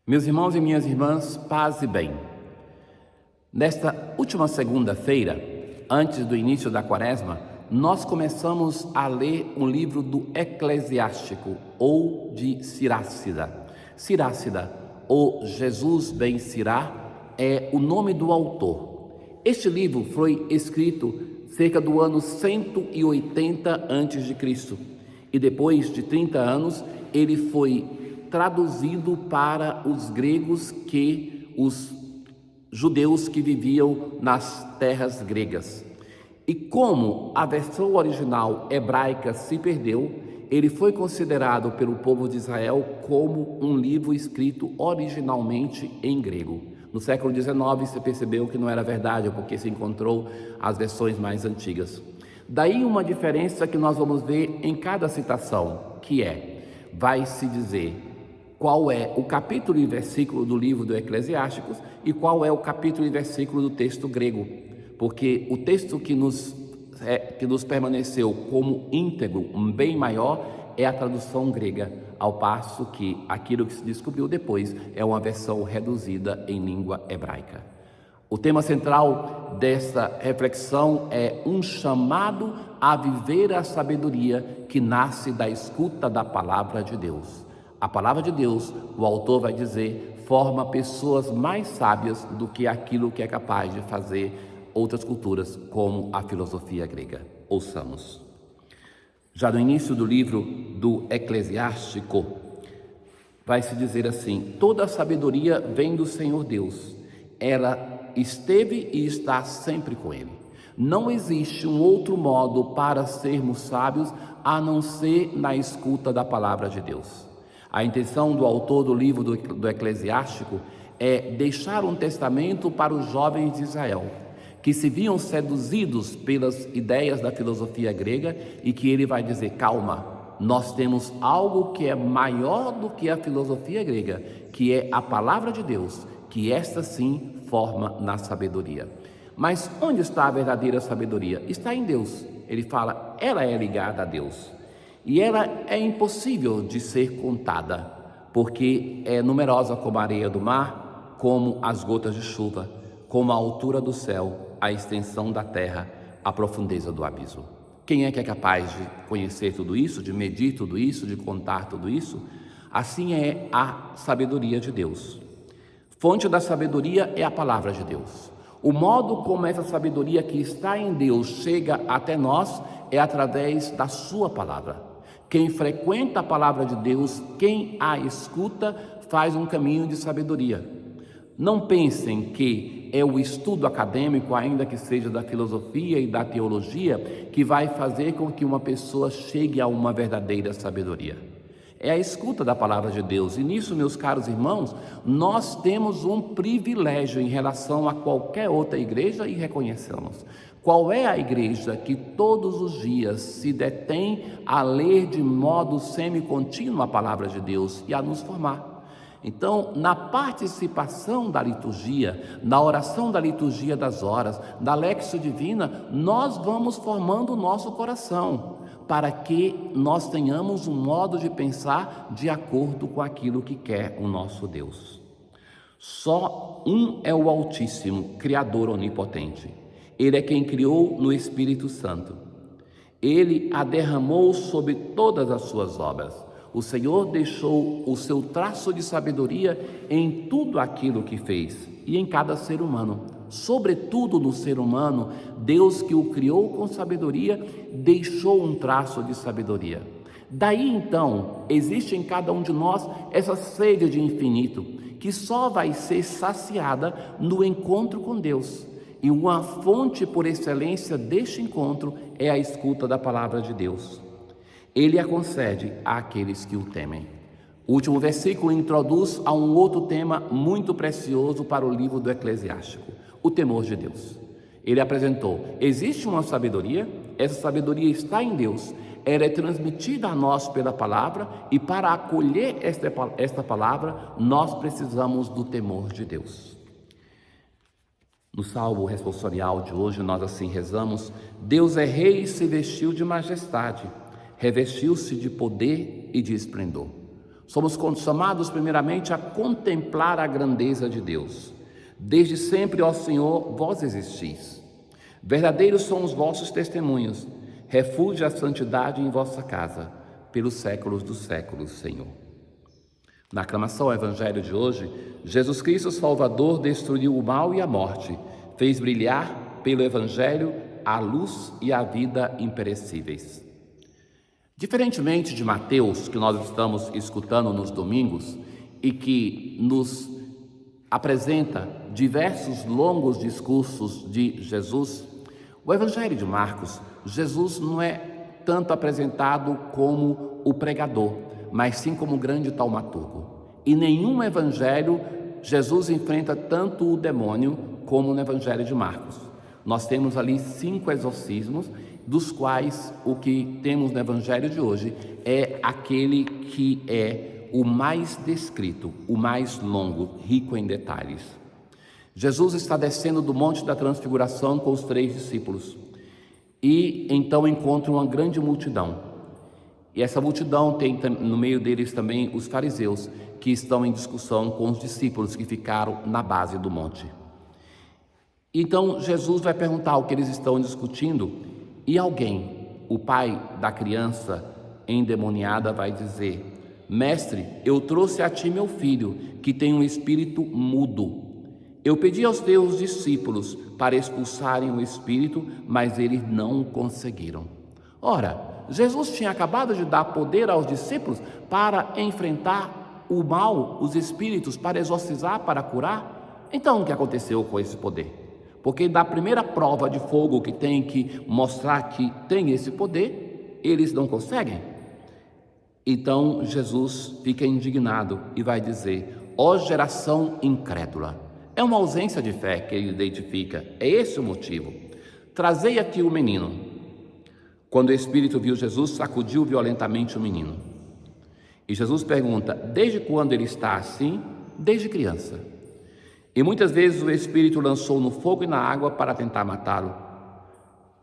Meus irmãos e minhas irmãs, paz e bem. Nesta última segunda-feira, antes do início da Quaresma, nós começamos a ler um livro do Eclesiástico ou de Sirácida. Sirácida, ou Jesus ben Sirá, é o nome do autor. Este livro foi escrito cerca do ano 180 a.C. e depois de 30 anos ele foi traduzido para os gregos os judeus que viviam nas terras gregas. E como a versão original hebraica se perdeu, ele foi considerado pelo povo de Israel como um livro escrito originalmente em grego. No século XIX se percebeu que não era verdade, porque se encontrou as versões mais antigas. Daí uma diferença que nós vamos ver em cada citação, que vai se dizer qual é o capítulo e versículo do livro do Eclesiásticos e qual é o capítulo e versículo do texto grego, porque o texto que nos permaneceu como íntegro, bem maior, é a tradução grega, ao passo que aquilo que se descobriu depois é uma versão reduzida em língua hebraica. O tema central desta reflexão é um chamado a viver a sabedoria que nasce da escuta da palavra de Deus. A palavra de Deus, o autor vai dizer, forma pessoas mais sábias do que aquilo que é capaz de fazer outras culturas, como a filosofia grega. Ouçamos. Já no início do livro do Eclesiástico, vai se dizer assim: toda a sabedoria vem do Senhor Deus. Ela esteve e está sempre com Ele. Não existe um outro modo para sermos sábios a não ser na escuta da palavra de Deus. A intenção do autor do livro do Eclesiástico é deixar um testamento para os jovens de Israel, que se viam seduzidos pelas ideias da filosofia grega e que ele vai dizer: calma, nós temos algo que é maior do que a filosofia grega, que é a palavra de Deus, que esta sim forma na sabedoria. Mas onde está a verdadeira sabedoria? Está em Deus. Ele fala, ela é ligada a Deus. E ela é impossível de ser contada, porque é numerosa como a areia do mar, como as gotas de chuva, como a altura do céu, a extensão da terra, a profundeza do abismo. Quem é que é capaz de conhecer tudo isso, de medir tudo isso, de contar tudo isso? Assim é a sabedoria de Deus. Fonte da sabedoria é a palavra de Deus. O modo como essa sabedoria que está em Deus chega até nós é através da sua palavra. Quem frequenta a palavra de Deus, quem a escuta, faz um caminho de sabedoria. Não pensem que é o estudo acadêmico, ainda que seja da filosofia e da teologia, que vai fazer com que uma pessoa chegue a uma verdadeira sabedoria. É a escuta da palavra de Deus. E nisso, meus caros irmãos, nós temos um privilégio em relação a qualquer outra igreja e reconhecemos. Qual é a igreja que todos os dias se detém a ler de modo semi-contínuo a palavra de Deus e a nos formar? Então, na participação da liturgia, na oração da liturgia das horas, da Lexio Divina, nós vamos formando o nosso coração, para que nós tenhamos um modo de pensar de acordo com aquilo que quer o nosso Deus. Só um é o Altíssimo, Criador onipotente. Ele é quem criou no Espírito Santo. Ele a derramou sobre todas as suas obras. O Senhor deixou o seu traço de sabedoria em tudo aquilo que fez e em cada ser humano. Sobretudo no ser humano, Deus que o criou com sabedoria, deixou um traço de sabedoria. Daí então, existe em cada um de nós essa sede de infinito, que só vai ser saciada no encontro com Deus. E uma fonte por excelência deste encontro é a escuta da palavra de Deus. Ele a concede àqueles que o temem. O último versículo introduz a um outro tema muito precioso para o livro do Eclesiástico: o temor de Deus. Ele apresentou, existe uma sabedoria, essa sabedoria está em Deus, ela é transmitida a nós pela palavra e para acolher esta palavra nós precisamos do temor de Deus. No salmo responsorial de hoje nós assim rezamos: Deus é rei e se vestiu de majestade, revestiu-se de poder e de esplendor. Somos chamados primeiramente a contemplar a grandeza de Deus. Desde sempre, ó Senhor, vós existis. Verdadeiros são os vossos testemunhos. Refúgio a santidade em vossa casa, pelos séculos dos séculos, Senhor. Na aclamação ao Evangelho de hoje, Jesus Cristo Salvador destruiu o mal e a morte, fez brilhar pelo Evangelho a luz e a vida imperecíveis. Diferentemente de Mateus, que nós estamos escutando nos domingos e que nos apresenta diversos longos discursos de Jesus, o Evangelho de Marcos, Jesus não é tanto apresentado como o pregador, mas sim como o grande taumaturgo. Em nenhum evangelho Jesus enfrenta tanto o demônio como no Evangelho de Marcos. Nós temos ali 5 exorcismos, dos quais o que temos no Evangelho de hoje é aquele que é o mais descrito, o mais longo, rico em detalhes. Jesus está descendo do Monte da Transfiguração com os 3 discípulos e então encontra uma grande multidão. E essa multidão tem no meio deles também os fariseus, que estão em discussão com os discípulos que ficaram na base do monte. Então Jesus vai perguntar o que eles estão discutindo e alguém, o pai da criança endemoniada, vai dizer: Mestre, eu trouxe a ti meu filho, que tem um espírito mudo. Eu pedi aos teus discípulos para expulsarem o espírito, mas eles não conseguiram. Ora, Jesus tinha acabado de dar poder aos discípulos para enfrentar o mal, os espíritos, para exorcizar, para curar. Então, o que aconteceu com esse poder? Porque da primeira prova de fogo que tem que mostrar que tem esse poder, eles não conseguem. Então, Jesus fica indignado e vai dizer: ó geração incrédula. É uma ausência de fé que ele identifica, é esse o motivo. Trazei aqui o menino. Quando o espírito viu Jesus, sacudiu violentamente o menino. E Jesus pergunta: desde quando ele está assim? Desde criança. E muitas vezes o espírito lançou no fogo e na água para tentar matá-lo.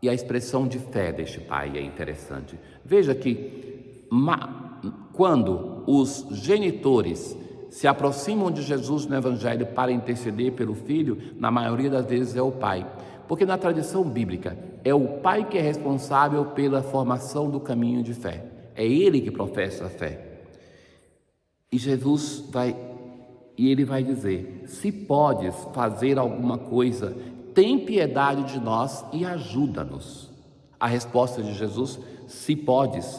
E a expressão de fé deste pai é interessante. Veja que quando os genitores se aproximam de Jesus no Evangelho para interceder pelo filho, na maioria das vezes é o pai. Porque na tradição bíblica é o pai que é responsável pela formação do caminho de fé. É ele que professa a fé. E Jesus ele vai dizer: se podes fazer alguma coisa, tem piedade de nós e ajuda-nos. A resposta de Jesus: se podes,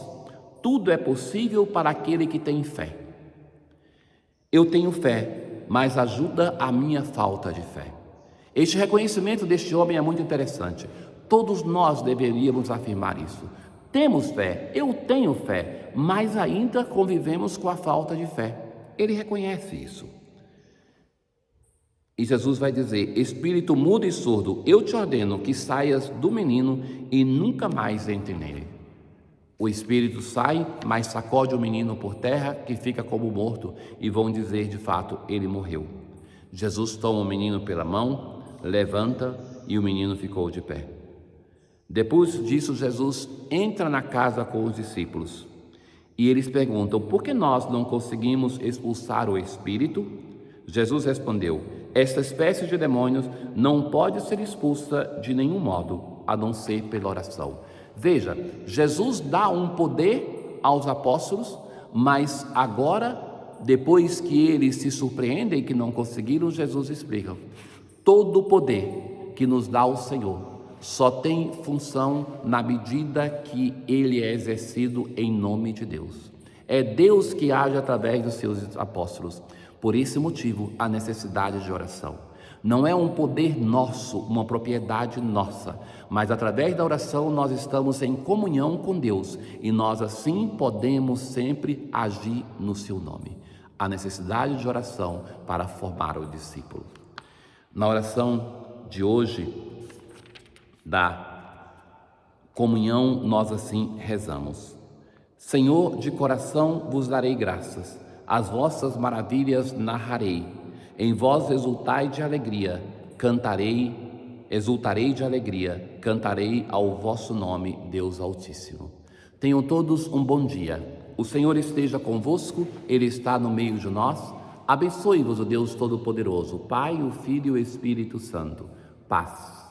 tudo é possível para aquele que tem fé. Eu tenho fé, mas ajuda a minha falta de fé. Este reconhecimento deste homem é muito interessante. Todos nós deveríamos afirmar isso. Temos fé, eu tenho fé, mas ainda convivemos com a falta de fé. Ele reconhece isso. E Jesus vai dizer: espírito mudo e surdo, eu te ordeno que saias do menino e nunca mais entre nele. O espírito sai, mas sacode o menino por terra, que fica como morto, e vão dizer: de fato, ele morreu. Jesus toma o menino pela mão, levanta, e o menino ficou de pé. Depois disso, Jesus entra na casa com os discípulos e eles perguntam: por que nós não conseguimos expulsar o espírito? Jesus respondeu: esta espécie de demônios não pode ser expulsa de nenhum modo, a não ser pela oração. Veja, Jesus dá um poder aos apóstolos, mas agora, depois que eles se surpreendem que não conseguiram, Jesus explica: todo o poder que nos dá o Senhor só tem função na medida que ele é exercido em nome de Deus. É Deus que age através dos seus apóstolos. Por esse motivo, a necessidade de oração. Não é um poder nosso, uma propriedade nossa, mas através da oração nós estamos em comunhão com Deus e nós assim podemos sempre agir no seu nome. A necessidade de oração para formar o discípulo. Na oração de hoje, da comunhão, nós assim rezamos: Senhor, de coração vos darei graças, as vossas maravilhas narrarei, em vós exultai de alegria, exultarei de alegria, cantarei ao vosso nome, Deus Altíssimo. Tenham todos um bom dia. O Senhor esteja convosco, Ele está no meio de nós. Abençoe-vos o Deus Todo-Poderoso, o Pai, o Filho e o Espírito Santo. Paz.